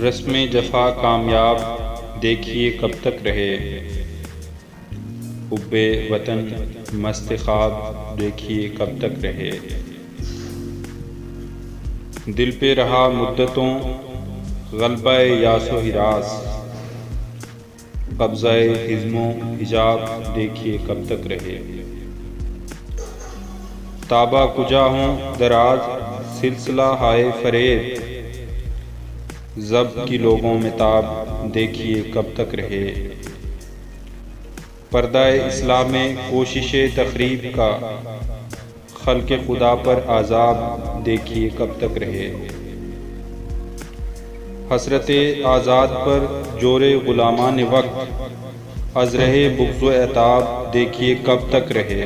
रस्म जफ़ा कामयाब देखिए कब तक रहे। हुब्बे वतन मस्त ख्वाब देखिए कब तक रहे। दिल पे रहा मुद्दतों ग़ल्बा यासो हिरास, कब्ज़ाए हिज़्मो हिजाब देखिए कब तक रहे। ताबा कुजा हूँ दराज सिलसिला हाय फरेब, ज़ब की लोगों में ताब देखिए कब तक रहे। पर्दाए इस्लाम में कोशिशे तख़रीब का, खल्क़े खुदा पर आज़ाब देखिए कब तक रहे। हसरते आज़ाद पर जोरे ग़ुलामान वक्त, अज़रहे बुग़्ज़ व अताब देखिए कब तक रहे।